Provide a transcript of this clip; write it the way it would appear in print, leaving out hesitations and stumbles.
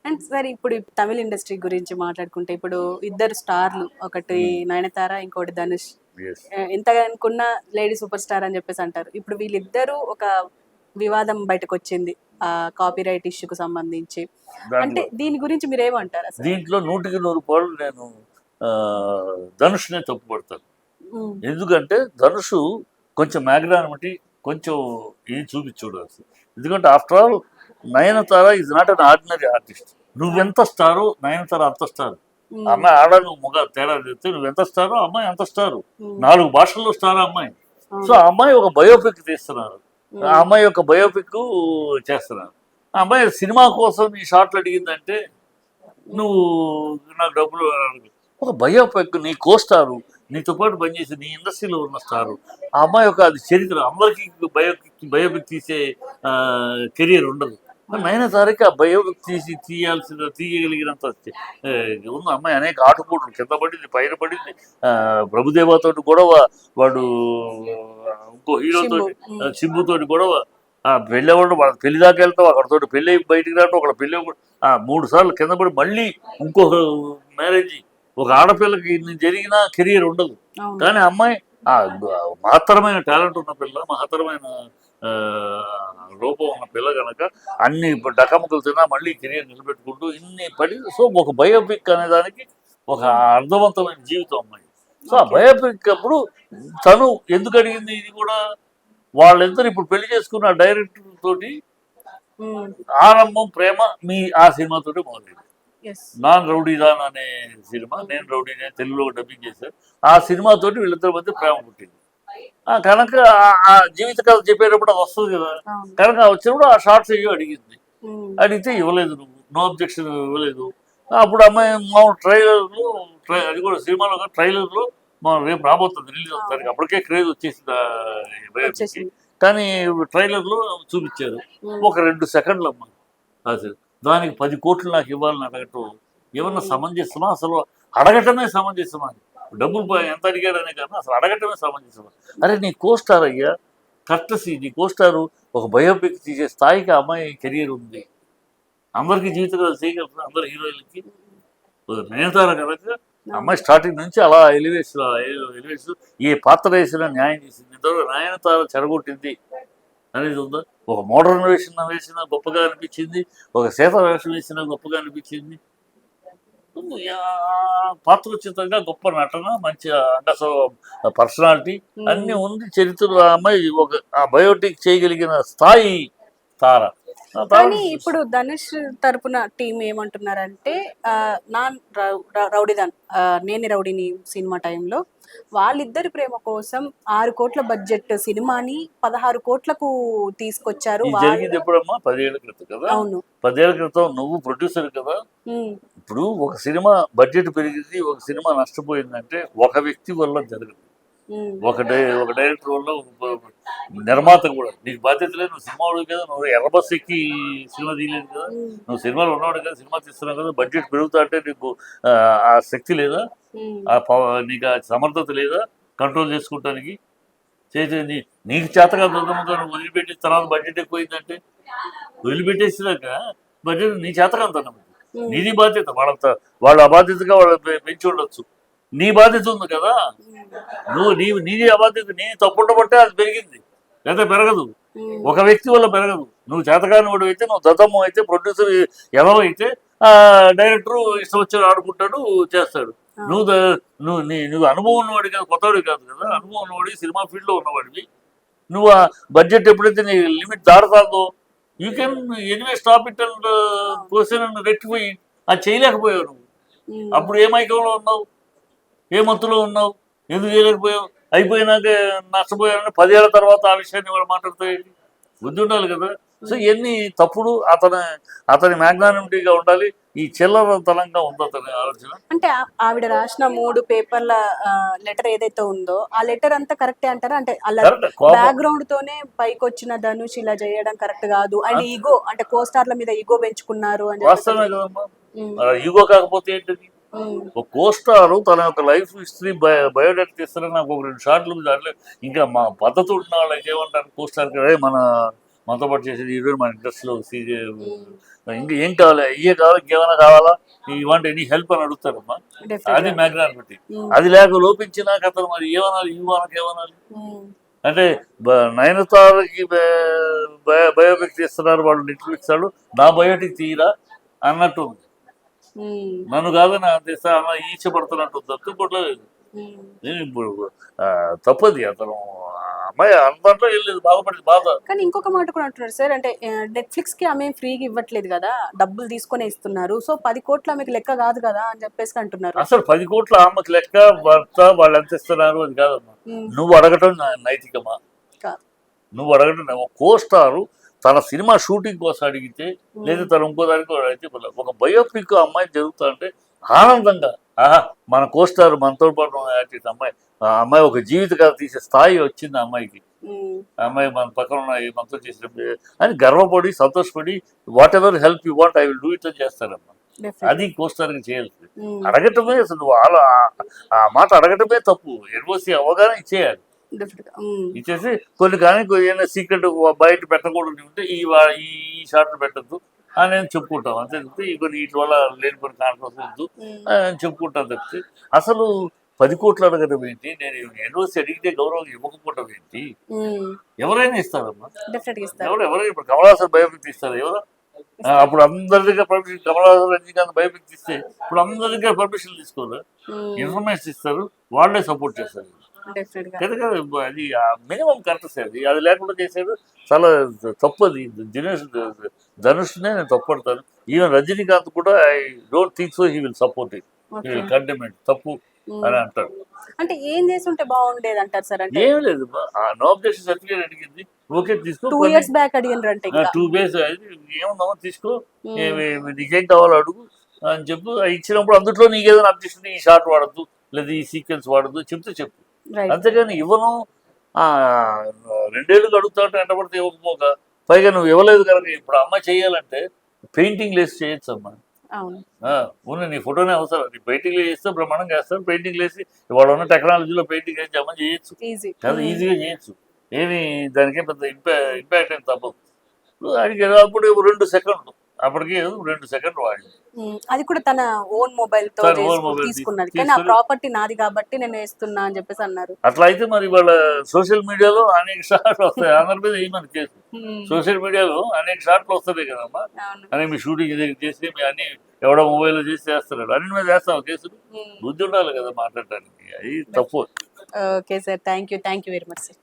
And సరే ఇప్పుడు తమిళ industry గురించి మాట్లాడుకుంటే ఇప్పుడు ఇద్దరు స్టార్లు, ఒకటి నయనతార, ఇంకోటి ధనుష్. ఎస్. ఎంతగా అనుకున్న లేడీ సూపర్ స్టార్ అని చెప్పేసి అంటారు. ఇప్పుడు వీళ్ళిద్దరూ ఒక వివాదం బయటకు వచ్చింది ఆ కాపీరైట్ ఇష్యూకు సంబంధించి. అంటే దాంట్లో దీని గురించి మీరు ఏమంటారు అసలు? దీంట్లో 100% నేను ధనుష్నే తప్పుపడతాను. ఎందుకంటే ధనుషు కొంచెం మ్యాగ్నానిమిటీ, కొంచెం ఇది చూపించాడు అసలు. ఎందుకంటే after all Nayanthara is not an ordinary artist. నువ్వెంత స్టారు, నయనతార అంత స్టార్. అమ్మాయి ఆడ, నువ్వు మగ తేడా తెస్తే నువ్వెంత స్టారో అమ్మాయి అంత స్టారు. 4 భాషల్లో స్టార్ అమ్మాయి. సో ఆ అమ్మాయి ఒక బయోపిక్ తీస్తున్నారు, ఆ అమ్మాయి యొక్క బయోపిక్ చేస్తున్నారు. ఆ అమ్మాయి సినిమా కోసం నీ షార్ట్లు అడిగిందంటే నువ్వు నాకు డబ్బులు ఒక బయోపిక్, నీ కోస్టారు, నీతో పాటు పనిచేసి నీ ఇండస్ట్రీలో ఉన్న స్టారు, ఆ అమ్మాయి యొక్క అది చరిత్ర. అందరికీ బయోపిక్ తీసే కెరియర్ ఉండదు. నయనతారకి ఆ బయోపిక్ తీయగలిగినంత ఉన్న అమ్మాయి. అనేక ఆటుపోట్లు, కింద పడింది, పైన పడింది, ప్రభుదేవాతోటి గొడవ, వాడు ఇంకో హీరోతో శింబుతోటి గొడవ, పెళ్ళేవాడు వాళ్ళ పెళ్లి దాకా వెళ్తావు, అక్కడతోటి పెళ్ళి బయటికి రావటం, అక్కడ పెళ్ళి 3 సార్లు కింద పడి మళ్ళీ ఇంకొక మ్యారేజ్. ఒక ఆడపిల్లకి ఇన్ని జరిగిన కెరియర్ ఉండదు. కానీ అమ్మాయి మహత్తరమైన టాలెంట్ ఉన్న పిల్ల, మహత్తరమైన రూపం ఉన్న పిల్ల కనుక అన్ని డకముకలు తిన్నా మళ్ళీ కెరియర్ నిలబెట్టుకుంటూ ఇన్ని పడి. సో ఒక బయోపిక్ అనే దానికి ఒక అర్థవంతమైన జీవితం అమ్మాయి. సో ఆ బయోపిక్ అప్పుడు తను ఎందుకు అడిగింది ఇది కూడా, వాళ్ళిద్దరు ఇప్పుడు పెళ్లి చేసుకున్న డైరెక్టర్ తోటి ఆరంభం ప్రేమ ఆ సినిమాతోటి మొదలైంది. నాన్ రౌడీదాన్ అనే సినిమా, నేను రౌడీనే తెలుగులో డబ్బింగ్ చేశారు. ఆ సినిమాతోటి వీళ్ళిద్దరి మధ్య ప్రేమ పుట్టింది. కనుక ఆ జీవిత కథ చెప్పేటప్పుడు అది వస్తుంది కదా. కనుక వచ్చినప్పుడు ఆ షార్ట్స్ అయ్యో అడిగింది. అడిగితే ఇవ్వలేదు, నువ్వు నో అబ్జెక్షన్ ఇవ్వలేదు. అప్పుడు అమ్మాయి మా ట్రైలర్లో, అది కూడా సినిమాలో ట్రైలర్లో రేపు రాబోతుంది, రిలీజ్ అవుతుంది. అప్పటికే క్రేజ్ వచ్చేసింది. కానీ ట్రైలర్లో చూపించారు ఒక 2 సెకండ్లు అమ్మాయి అసలు. దానికి 10 కోట్లు నాకు ఇవ్వాలని అడగటం ఏమన్నా సమంజసమా? అసలు అడగటమే సమంజసమా? డబ్బులు ఎంత అడిగాడనే కానీ అసలు అడగటమే సమంజసమా? అరే నీ కోస్టార్ అయ్యా, కర్టసీ, నీ కోస్టారు ఒక బయోపిక్ తీసే స్థాయికి అమ్మాయి కెరియర్ ఉంది. అందరికీ జీవితాలు చేయగలుగుతుంది, అందరు హీరోయిన్లకి. నయనతార కనుక అమ్మాయి స్టార్టింగ్ నుంచి అలా ఎలివేషన్ ఏ పాత్ర వేసినా న్యాయం చేసింది. ఇంతవరకు నయనతార చెరగొట్టింది అనేది ఉందా? ఒక మోడర్న్ వేసిన గొప్పగా అనిపించింది, ఒక సీత వేషం వేసిన గొప్పగా అనిపించింది. పాత్రోచితంగా గొప్ప నటన, మంచి అండస పర్సనాలిటీ అన్నీ ఉంది. చరిత్రలో అమ్మాయి ఒక ఆ బయోటిక్ చేయగలిగిన స్థాయి తార. కానీ ఇప్పుడు ధనుష్ తరపున టీం ఏమంటున్నారంటే నాన్ రౌడీదాన్, నేను రౌడీని సినిమా టైంలో వాళ్ళిద్దరి ప్రేమ కోసం 6 కోట్ల బడ్జెట్ సినిమాని 16 కోట్లకు తీసుకొచ్చారు. జరిగింది ఎప్పుడమ్మా? 10 ఏళ్ల క్రితం కదా. అవును, 10 ఏళ్ల క్రితం. నువ్వు ప్రొడ్యూసర్ కదా. ఇప్పుడు ఒక సినిమా బడ్జెట్ పెరిగింది, ఒక సినిమా నష్టపోయిందంటే ఒక వ్యక్తి వల్ల జరగదు. ఒక డైరెక్టర్ వల్ల, నిర్మాత కూడా. నీకు బాధ్యత లేదు, నువ్వు సినిమా వాడు కదా, నువ్వు ఎర్ర బస్ ఎక్కి సినిమా తీయలేదు కదా, నువ్వు సినిమాలో ఉన్నవాడు కదా, సినిమా తీస్తున్నావు కదా. బడ్జెట్ పెరుగుతా అంటే నీకు ఆ శక్తి లేదా, నీకు ఆ సమర్థత లేదా కంట్రోల్ చేసుకుంటానికి? నీకు చేతగా దొంగముగా నువ్వు వదిలిపెట్టి తర్వాత బడ్జెట్ ఎక్కువైందంటే, వదిలిపెట్టేసినాక బడ్జెట్ నీ చేతగా అంత నీది బాధ్యత. వాళ్ళ అబాధ్యతగా వాళ్ళు పెంచి ఉండొచ్చు, నీ బాధ్యత ఉంది కదా. నీది అబాధ్యత, నీ తప్పుండబట్టే అది పెరిగింది, లేదా పెరగదు. ఒక వ్యక్తి వల్ల పెరగదు. నువ్వు చేతగాని వాడు అయితే, నువ్వు దత్తమ్మ అయితే, ప్రొడ్యూసర్ ఎలా అయితే డైరెక్టర్ ఇష్టం వచ్చి ఆడుకుంటాడు, చేస్తాడు. నువ్వు అనుభవం ఉన్నవాడి కాదు, కొత్తవాడి కాదు కదా. అనుభవం ఉన్నవాడి, సినిమా ఫీల్డ్లో ఉన్నవాడివి. నువ్వు ఆ బడ్జెట్ ఎప్పుడైతే నీ లిమిట్ దాటుతాదో you can anyway stop it and question and rectify. అది చేయలేకపోయావు నువ్వు. అప్పుడు ఏ మైకంలో ఉన్నావు, ఏ మత్తులో ఉన్నావు, ఎందుకు చేయలేకపోయావు? అయిపోయినాక నష్టపోయారని 10 ఏళ్ల తర్వాత ఆ విషయాన్ని వాళ్ళు మాట్లాడుతాయి. బుద్ధి ఉండాలి కదా. సో ఇవన్నీ తప్పుడు. అతని మ్యాగ్నానిమిటీగా ఉండాలి. ఈ చిల్లర తలంగా ఉంది అతని ఆలోచన. అంటే ఆవిడ రాసిన 3 పేపర్ల లెటర్ ఏదైతే ఉందో ఆ లెటర్ అంతా కరెక్టే అంటారా? అంటే అలా బ్యాక్గ్రౌండ్ తోనే పైకి వచ్చిన ధనుష్ ఇలా చేయడం కరెక్ట్ కాదు. అండ్ ఈగో, అంటే కోస్టార్ల మీద ఈగో పెంచుకున్నారు అని. వాస్తవమే కదమ్మా. ఈగో కాకపోతే ఏంటిది? ఒక కోస్టారు తన యొక్క లైఫ్ హిస్టరీ బయోడేటా తీస్తారని నాకు ఒక 2 షార్ట్లు దాంట్లో ఇంకా మా పద్ధతి ఉన్న వాళ్ళకి ఏమంటారు కోస్టార్ కదా, మన మనతో పాటు చేసేది ఈరోజు మన ఇండస్ట్రీలో ఇంకా ఏం కావాలి, ఇవే కావాలి, ఇంకేమైనా కావాలా, ఈ వాంట్ ఎనీ హెల్ప్ అని అడుగుతారమ్మా. అది మ్యాగ్నాన్ బట్టి. అది లేక లోపించినాక అతను మరి ఏమనాలి, ఈ వానకి ఏమనాలి అంటే నయనతారకి బయోపిక్ తీస్తున్నారు వాళ్ళు నెట్ఫ్లిక్స్ వాళ్ళు, నా బయోపిక్ తీయరా అన్నట్టు ఉంది. నన్ను కాదని తీస్తా అన్న ఈచపడుతున్నట్టు తప్పు కొట్టలేదు. ఇప్పుడు తప్పది అతను అమ్మాయి అందంలో వెళ్ళలేదు, బాగుపడింది బాధ. కానీ ఇంకొక మాట కూడా అంటున్నారు సార్, అంటే నెట్ఫ్లిక్స్ కి ఆమె ఫ్రీగా ఇవ్వట్లేదు కదా, డబ్బులు తీసుకొని ఇస్తున్నారు, సో 10 కోట్లు ఆమెకు లెక్క కాదు కదా అని చెప్పేసి అంటున్నారు. అసలు 10 కోట్ల ఆమెకు లెక్క, భర్త వాళ్ళు ఎంత ఇస్తున్నారు అది కాదమ్మా. నువ్వు అడగటం నైతికమా? నువ్వు అడగటం కో స్టారు తన సినిమా షూటింగ్ కోసం అడిగితే, లేదా తను ఇంకో దానికి అడిగితే, ఒక బయోపిక్ అమ్మాయి జరుగుతా అంటే ఆనందంగా, ఆహా మన కోస్టార్ మనతో పాటు అమ్మాయి, ఆ అమ్మాయి ఒక జీవిత కథ తీసే స్థాయి వచ్చింది ఆ అమ్మాయికి. ఆ అమ్మాయి మన పక్కన ఉన్నాయి మనతో చేసిన అని గర్వపడి సంతోషపడి, whatever help you want I will do it అని చేస్తారమ్మా. అది కోస్టార్కి చేయాల్సింది. అడగటమే అసలు ఆ మాట అడగటమే తప్పు. ఎన్ఓసి అవగానే ఇచ్చేయాలి. ఇచ్చేసి కొన్ని కానీ ఏదైనా సీక్రెట్ బయట పెట్టకూడదు ఉంటే ఈ షార్ట్ పెట్టద్దు అని నేను చెప్పుకుంటాం అంతే తప్పితే కొన్ని వీటి వల్ల లేని కొన్ని కాన్ఫరెన్స్ వద్దు అని చెప్పుకుంటాను తప్పితే అసలు 10 కోట్లు అడగడం ఏంటి, నేను ఎన్ఓసి అడిగితే గౌరవం ఇవ్వకపోవడం ఏంటి? ఎవరైనా ఇస్తారమ్మా, ఎవరైనా. ఇప్పుడు కమలాసన్ బయోపిక్ తీస్తారు ఎవరు? అప్పుడు అందరి దగ్గర పర్మిషన్, కమలాసన్ రజనీకాంత్ బయోపిక్ తీస్తే ఇప్పుడు అందరి దగ్గర పర్మిషన్ తీసుకోరు, ఇన్ఫర్మేషన్ ఇస్తారు, వాళ్ళే సపోర్ట్ చేస్తారు. కనుక అది మినిమం కరెక్ట్ అది. అది లేకుండా చేసేది చాలా తప్పు. అది ధనుష్నే నేను తప్పడతాను. ఈవెన్ రజనీకాంత్ కూడా I don't think so he will support it, condemn it తప్పు అని అంటారు. అంటే ఏం చేసి ఉంటే బాగుండేది అంటారు సార్? అంటే ఏం లేదు, నో అబ్జెక్షన్ సర్టిఫికేట్ అడిగింది, ఓకే తీసుకో. 2 years బ్యాక్ అడిగినారు అంటే 2 days ఏముందామో తీసుకో, నీకేం కావాలో అడుగు అని చెప్పు. ఇచ్చినప్పుడు అందులో నీకేదైనా అబ్జెక్షన్, ఈ షార్ట్ వాడద్దు లేదా ఈ సీక్వెన్స్ వాడద్దు చెప్తే చెప్పు. అంతేగాని ఇవ్వను 2 ఏళ్ళు అడుగుతా ఉంటే ఎండబడితే ఇవ్వకపోక, పైగా నువ్వు ఇవ్వలేదు కనుక ఇప్పుడు అమ్మాయి చేయాలంటే పెయింటింగ్ లేసి చేయొచ్చు అమ్మా. ఉన్న నీ ఫోటోనే అవసరం, నీ పెయింటింగ్ చేస్తే బ్రహ్మాండంగా వేస్తారు. పెయింటింగ్ వేసి ఇవాళ ఉన్న టెక్నాలజీలో పెయింటింగ్ వేసి అమ్మ చేయొచ్చు, ఈజీగా చేయొచ్చు. ఏమి దానికే పెద్ద ఇంపాక్ట్ ఏం తప్పదు. అడిగారు అప్పుడు 2 సెకండ్లు, అప్పటికి 2 సెకండ్లు వాడింది. అది కూడా తన ఓన్ మొబైల్ తో తీసుకున్నది, కానీ ఆ ప్రాపర్టీ నాది కాబట్టి నేను వేస్తున్నా అని చెప్పేసి అన్నారు. అట్లా అయితే మరి వాళ్ళ సోషల్ మీడియాలో అనేక షాట్లు వస్తాయి, అందరి మీద ఏమని కేసు. సోషల్ మీడియాలో అనేక షాట్లు వస్తాయి కదమ్మా, అని మీ షూటింగ్ చేసి మీ అన్ని ఎవడో మొబైల్లో చేసి చేస్తున్నాడు, అన్ని మీద వేస్తాం కేసులు. బుద్ధి ఉండాలి కదా మాట్లాడటానికి, అది తప్పు. Okay sir, thank you very much sir.